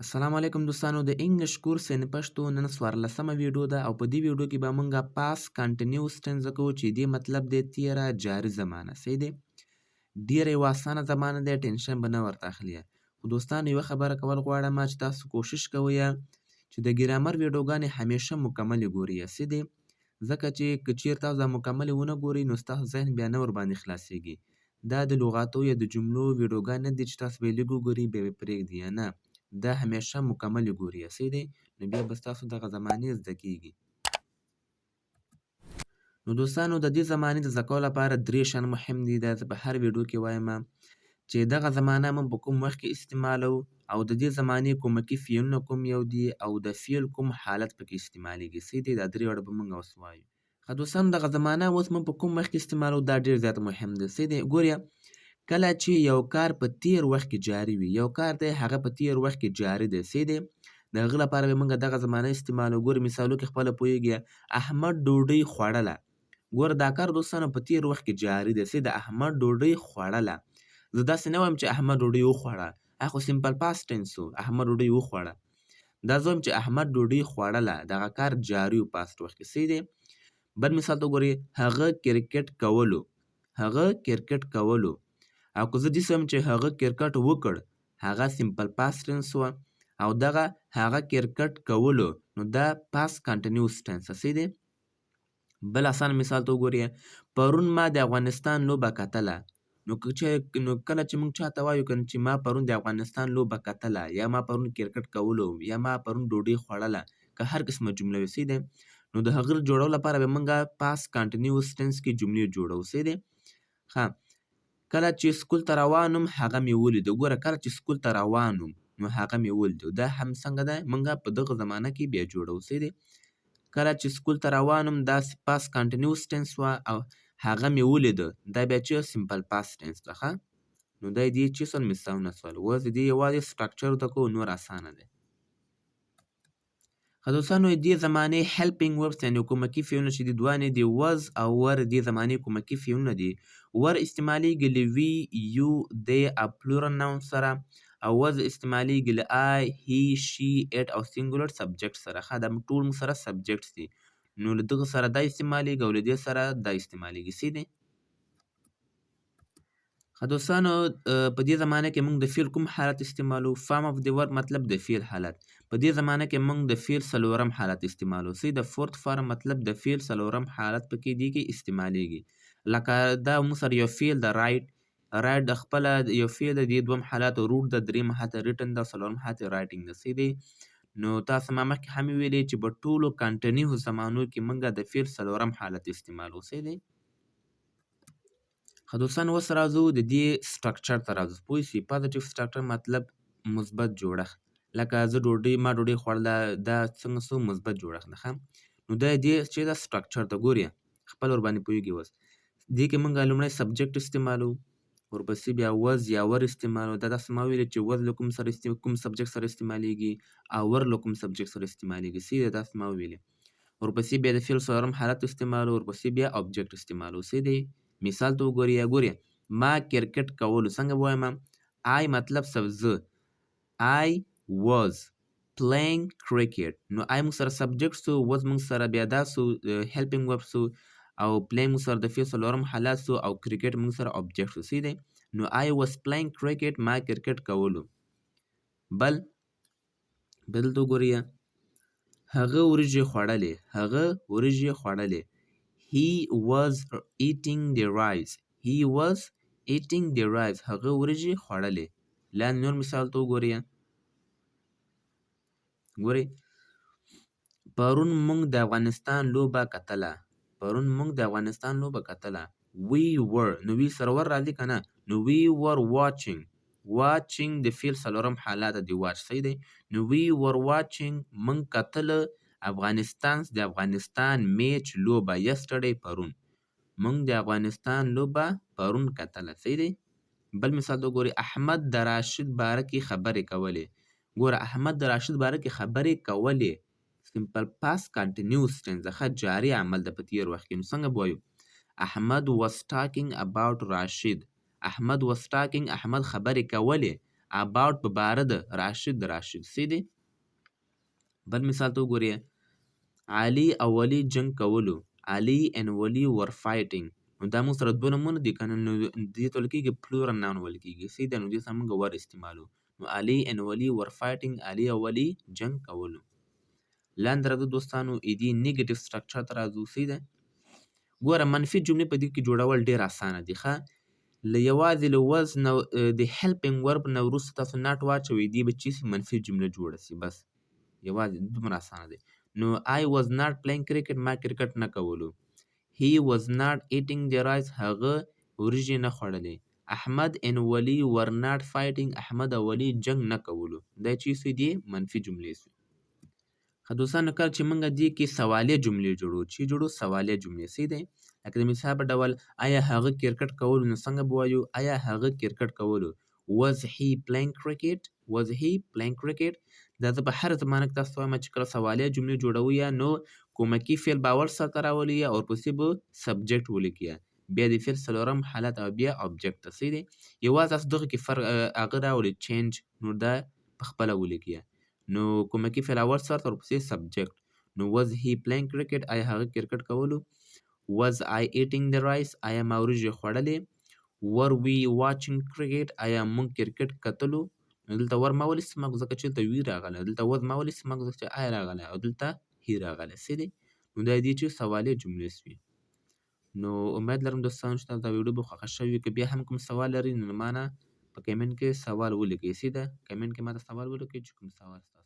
السلام علیکم دوستانو د انګلیش کورس ان پښتو نن 14مه ویډیو ده او په دې ویډیو کې به مونږه پاس کنټینیوس ټینس کوو چې دې مطلب دی تیره جاري زمانه صحیح دی ډیره یو اسانه زمانه دی ټینشن به نه ورته اخلي خو دوستانو یوه خبره کول غواړم چې تاسو کوشش کوئ چې د ګرامر ویډیوګانې همیشه مکملې ګورئ صحیح دی ځکه چې که چیرته تاسو دا مکملې ونه ګورئ نو ستاسو ذهن بیا نه ورباندې خلاصیږي دا د لغاتو یا د جملو ویډیوګانې نه دي چې تاسو به یې لږ وګورئ بیا یې پرېږدئ نه دا همیشه مکمل ګوري صحیح دی نو بیا به ستاسو دغه زمانې زده کیږي نو دوستانو د دې زمانې د زده کولو لپاره درې شیان مهم دي دا زه په هر ویډیو کې وایم چې دغه زمانه موږ په کوم وخت کې استعمالو او د دې زمانې کومکي فعلونه کوم یو دي او د فعل کوم حالت پکې استعمالیږي صحیح دی دا درې واړه به موږ اوس وایو ښه دوستانو دغه زمانه اوس موږ په کوم وخت کې استعمالو دا ډېر زیات مهم دی صحیح دی ګورئ کله چې یو کار په تیر وخت کې جاري وي یو کار دی هغه په تیر وخت کې جاري دی صحیح دی د هغه لپاره به موږ دغه زمانه استعمالو ګورئ مثالو کې خپله پوهیږئ احمد ډوډۍ خوړله ګوره دا کار دوستانو په تیر وخت کې جاري دی صحیح د احمد ډوډۍ خوړله زه داسې نه وایم چې احمد ډوډۍ وخوړه هغه خو سمپل پاست ټینس و احمد ډوډۍ وخوړه دا زه وایم چې احمد ډوډۍ خوړله دغه کار جاري و پاست وخت کې صحیح دی بل مثال ته وګورئ هغه کرکټ کولو هغه کرکټ کولو او که زه داسې وایم چې هغه کرکټ وکړ هغه سمپل پاست ټینس وه او دغه هغه کرکټ کولو نو دا پاست کنټینیوس ټینس صحیح دی بل اسان مثال ته وګورئ پرون ما د افغانستان لوبه کتله نو کله چې موږ چاته وایو کنه چې ما پرون د افغانستان لوبه کتله یا ما پرون کرکټ کولو یا ما پرون ډوډۍ خوړله که هر قسمه جمله وي صحیح دی نو د هغه جوړولو لپاره به موږ پاست کنټینیوس ټینس کې جملې جوړو صحیح دی ښه کله چې سکول ته روان وم هغه مې ولیده ګوره کله چې سکول ته روان وم نو هغه مې ولیده دا هم څنګه ده موږ په دغه زمانه کې بیا جوړو صحیح دی کله چې سکول ته روان وم دا پاست کنټینیوس ټینس وه او هغه مې ولیده دا بیا چې سمپل پاست ټینس ده ښه نو دا دې چې سول مثالونه سول اوس د دې یوازې سټرکچر زده کوو نور اسانه دی ښه دوستانو دې زمانې هیلپینګ وربس یعنې کومکي فعلونه چې دي دوانې دي وز او ور دې زمانې کومکي فعلونه دي ور استعمالیږي له وي یو دی او پلورل ناون سره او وز استعمالیږي له آی هی شي اټ او سینګولر سبجیکټ سره ښه دا ټول موږ سره سبجیکټس دي نو له دغه سره دا استعمالیږي او له دې سره دا استعمالیږي صحیح دی ښه دوستانو په دې زمانه کې موږ د فعل کوم حالت استعمالو فارم اف د ورب مطلب د فعل حالت په دې زمانه کې موږ د فعل څلورم حالت استعمالو صحیح د فورت فارم مطلب د فعل څلورم حالت پکې دی کې استعمالیږي لکه دا موږ سره یو فعل د رایټ د خپله یو فعل د دې دوم حالت روټ د درېیم حالت ریټن د څلورم حالت رایټینګ ده صحیح دی نو تاسو ما مخکې هم ویلې چې په ټولو کنټینیو زمانو کې موږ د فعل څلورم حالت استعمالو صحیح دی ښه دوستانو اوس راځو د دې سټرکچر ته راځو پوه شئ پازیټیو سټرکچر مطلب مثبت جوړښت لکه زه ما ډوډۍ خوړله دا څنګه سو مثبت جوړښت ده ښه نو دا دې چې دا سټرکچر ته ګورئ خپل ورباندې پوهېږي اوس دې کې موږ لومړی سبجیکټ استعمالو ورپسې بیا وز یا ور استعمالو دا داسې ما ویلې چې وز له کوم سبجیکټ سره استعمالیږي او ور له کوم سبجیکټ سره استعمالیږي صحیح ده داسې ما ویلې ورپسې بیا د فعل څلورم حالت استعمالو ورپسې بیا اوبجیکټ استعمالو صحیح دی مثال ته وګورئ ما کرکټ کولو څنګه وایم آی مطلب زه I was playing cricket نو آی موږ سره سبجیکټ سو was موږ سره بیا دا سو هیلپینګ ورب سو او پلینګ موږ سره د فعل څلورم حالت سو او کرکټ موږ سره اوبجیکټ سو صحیح دی نو I was playing cricket ما کرکټ کولو بل ته وګورئ هغه وریجې خوړلې He was eating the rice. He was eating the rice. هغه وریجې خوړلې لاندې نور مثال ته وګورئ پرون موږ د افغانستان لوبه کتله We were نو وی سره ور راځي که نه نو we were watching د فعل څلورم حالت د واچ صحیح دی نو we were watching موږ کتله د افغانستان میچ لوبه yesterday پرون موږ د افغانستان لوبه پرون کتله صحیح دی بل مثال ته وګورئ احمد د راشد باره کې خبرې کولې ګوره احمد د راشد باره کې خبرې کولې سمپل پاست کنټینیوس ټینس ښه جاري عمل ده په تېر وخت کې نو څنګه به وایو احمد was talking about راشد احمد خبرې کولې about په باره د راشد سی دی. بل مثال ته وګورئ. علي او ولي جنګ کولو. علي and ولي were fighting. نو دا موږ سره دوه نومونه دي که نه، نو دې ته ویل کېږي پلورل ناون ویل کېږي. سی دی. نو دې سره موږ ور استعمالو. نو علي and ولي were fighting. علي او ولي جنګ کولو. لاندې راځو دوستانو ایدي نیګیټیو سټرکچر ته راځو. سی دی. ګوره منفي جملې په دې کې جوړول ډېر اسانه دي. یوازې له was نه د helping verb نه وروسته تاسو not واچوئ، دې به چې سي منفي جمله جوړه سي. بس یوازې دومره اسانه دی. نو I was not playing cricket. ما کرکټ نه کولو. He was not eating the rice. هغه وریجې نه خوړلې. احمد and ولي were not fighting. احمد او ولي جنګ نه کولو. دا چې سي دي منفي جملې سي. ښه دوستانو کله چې موږ دې کې سوالیه جملې جوړو، چې جوړو سوالیه جملې سی دی. لکه د مثال په ډول آیا هغه کرکټ کولو، نو څنګه به وایو آیا هغه کرکټ کولو. Was he playing cricket? Was he playing cricket؟ دا زه په هر زمانه کې تاسو ته وایم چې کله سوالیه جملې جوړوئ یا نو کومکي فعل به اول سرته راولئ یا ورپسې به سبجیکټ ولیکئ، بیا د فعل څلورم حالت او بیا object ته. سی دی. یوازې تاسو دغه کې فرق هغه راولئ چینج، نو دا په خپله ولیکئ. نو کومکي فعل اول سرته ورپسې سبجیکټ. نو was he playing cricket؟ آیا هغه کرکټ کولو. Was I eating the rice؟ آیا ما وریجې خوړلې. were we watching cricket؟ آیا موږ کرکټ کتلو. نو دلته ور ما ولې استعمال ځکه چې دلته وی راغلی، دلته was ما ولې استعمال ځکه چې آی راغلی او دلته هی راغلی. سی دی. نو دا دي چې سوالیه جملې سوې. نو امید لرم دوستانو چې تاسو دا ویډیو به خوښه شوې وي. که بیا هم کوم سوال لرئ نو ما نه په کمنټ کې سوال ولیکئ. سی ده. کمنټ کې ماته سوال ولیکئ چې کوم سوال ستاسو